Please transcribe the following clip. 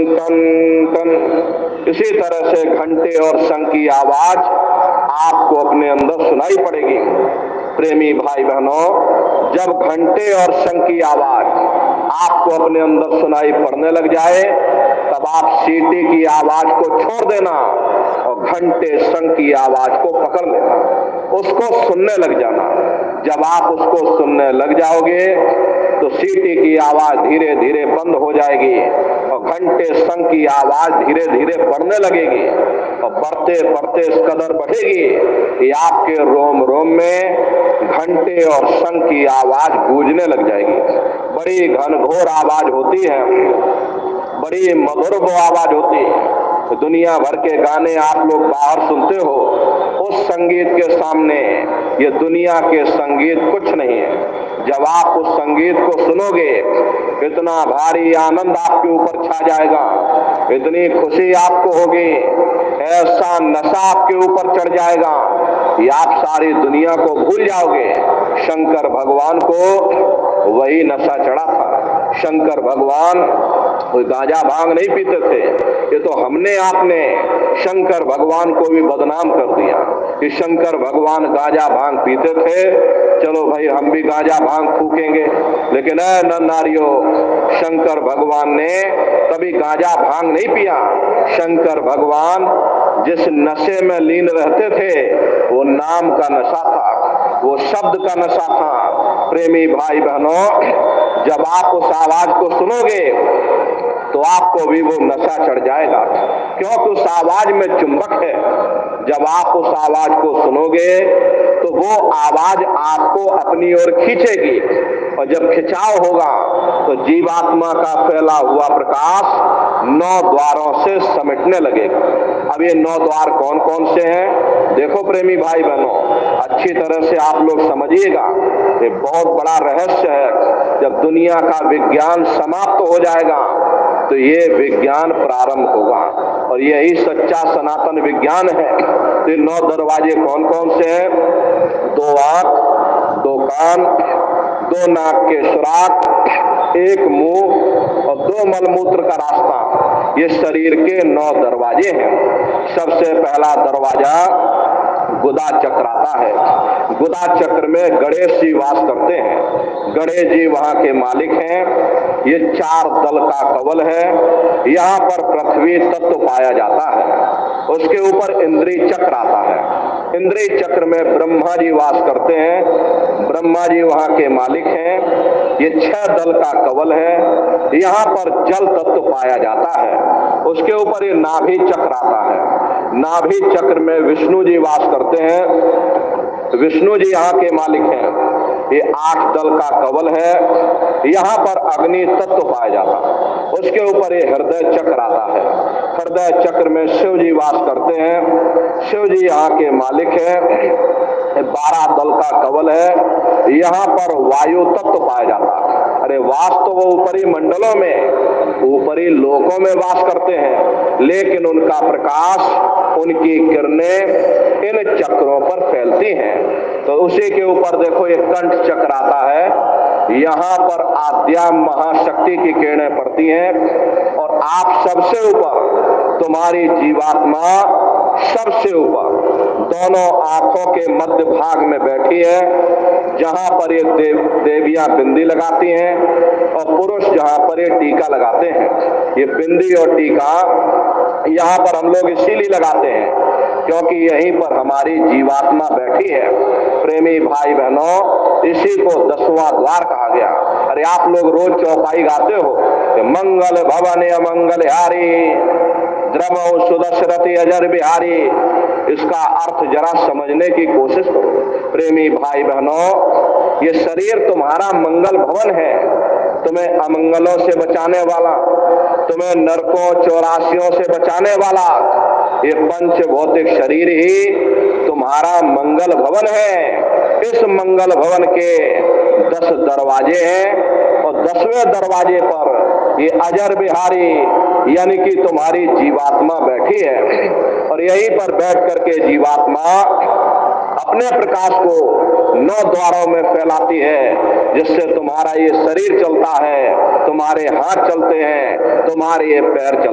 Ton ton. इसी तरह से घंटे और शंख की आवाज आपको अपने अंदर सुनाई पड़ेगी। प्रेमी भाई बहनों, जब घंटे और शंख की आवाज आपको अपने अंदर सुनाई पड़ने लग जाए, तब आप सीटी की आवाज को छोड़ देना और घंटे शंख की आवाज को पकड़ लेना, उसको सुनने लग जाना। जब आप उसको सुनने लग जाओगे तो सीटी की आवाज धीरे धीरे बंद हो जाएगी और घंटे शंख की आवाज धीरे धीरे बढ़ने लगेगी और बढ़ते बढ़ते इस कदर बढ़ेगी कि आपके रोम रोम में घंटे और शंख की आवाज गूंजने लग जाएगी। बड़ी घनघोर आवाज होती है, बड़ी मधुर वो आवाज होती है। दुनिया भर के गाने आप लोग बाहर सुनते हो, उस संगीत के सामने ये दुनिया के संगीत कुछ नहीं है। जब आप उस संगीत को सुनोगे, इतना भारी आनंद आपके ऊपर छा जाएगा, इतनी खुशी आपको होगी, ऐसा नशा आपके ऊपर चढ़ जाएगा कि आप सारी दुनिया को भूल जाओगे। शंकर भगवान को वही नशा चढ़ा था। शंकर भगवान कोई गांजा भांग नहीं पीते थे। ये तो हमने आपने शंकर भगवान को भी बदनाम कर दिया कि शंकर भगवान गांजा भांग पीते थे, चलो भाई हम भी गांजा भांग फूकेंगे। लेकिन न नारियों, शंकर भगवान ने कभी गांजा भांग नहीं पिया। शंकर भगवान जिस नशे में लीन रहते थे वो नाम का नशा था, वो शब्द का नशा था। प्रेमी भाई बहनों, जब आप उस आवाज को सुनोगे तो आपको भी वो नशा चढ़ जाएगा, क्योंकि उस आवाज में चुंबक है। जब आप उस आवाज को सुनोगे तो वो आवाज आपको अपनी ओर खींचेगी और जब खिंचाव होगा तो जीवात्मा का फैला हुआ प्रकाश 9 द्वारों से समेटने लगेगा। अब ये 9 द्वार कौन कौन से हैं? देखो प्रेमी भाई बहनों, अच्छी तरह से आप लोग समझिएगा, ये बहुत बड़ा रहस्य है। जब दुनिया का विज्ञान समाप्त हो जाएगा तो ये विज्ञान प्रारंभ होगा और यही सच्चा सनातन विज्ञान है। तो 9 दरवाजे कौन कौन से हैं? 2 आंख, 2 कान, 2 नाक के सुराख, 1 मुंह और 2 मलमूत्र का रास्ता। ये शरीर के 9 दरवाजे हैं। सबसे पहला दरवाजा गुदा चक्र आता है। गुदा चक्र में गणेश जी वास करते हैं। गणेश जी वहां के मालिक हैं। ये 4 दल का कवल है। यहाँ पर पृथ्वी तत्व पाया जाता है। उसके ऊपर इंद्रिय चक्र आता है। इंद्रिय चक्र में ब्रह्मा जी वास करते हैं। ब्रह्मा जी वहां के मालिक हैं। ये 6 दल का कवल है। यहाँ पर जल तत्व पाया जाता है। उसके ऊपर ये नाभि चक्र आता है। नाभि चक्र में विष्णु जी वास करते हैं। विष्णु जी यहाँ के मालिक हैं। ये 8 दल का कवल है। यहाँ पर अग्नि तत्व पाया जाता है। उसके ऊपर ये हृदय चक्र आता है। हृदय चक्र में शिव जी वास करते हैं। शिव जी यहाँ के मालिक हैं। 12 दल का कवल है। यहाँ पर वायु तत्व पाया जाता है। अरे वास तो वो ऊपरी मंडलों में, ऊपरी लोकों में वास करते हैं, लेकिन उनका प्रकाश, उनकी किरणें इन चक्रों पर फैलती हैं। तो उसी के ऊपर देखो एक कंठ चक्र आता है। यहाँ पर आद्या महाशक्ति की किरणें पड़ती हैं और आप सबसे ऊपर, तुम्हारी जीवात्मा सबसे ऊपर दोनों आंखों के मध्य भाग में बैठी है, जहां पर ये देवियां बिंदी लगाती हैं और पुरुष जहां पर ये टीका लगाते हैं। ये बिंदी और टीका यहाँ पर हम लोग इसीलिए लगाते हैं क्योंकि यहीं पर हमारी जीवात्मा बैठी है। प्रेमी भाई बहनों, इसी को 10वां द्वार कहा गया। अरे आप लोग रोज चौपाई गाते हो कि मंगल भवन अमंगल हारी, द्रमो सुदशरथी अजर बिहारी। इसका अर्थ जरा समझने की कोशिश करो। प्रेमी भाई बहनों, ये शरीर तुम्हारा मंगल भवन है, तुम्हें अमंगलों से बचाने वाला, तुम्हें नरकों चौरासियों से बचाने वाला ये पंच भौतिक शरीर ही तुम्हारा मंगल भवन है। इस मंगल भवन के 10 दरवाजे हैं और 10वें दरवाजे पर ये अजर बिहारी यानी कि तुम्हारी जीवात्मा बैठी है और यहीं पर बैठ करके जीवात्मा अपने प्रकाश को 9 द्वारों में फैलाती है, जिससे तुम्हारा ये शरीर चलता है, तुम्हारे हाथ चलते हैं, तुम्हारे ये पैर चलते हैं।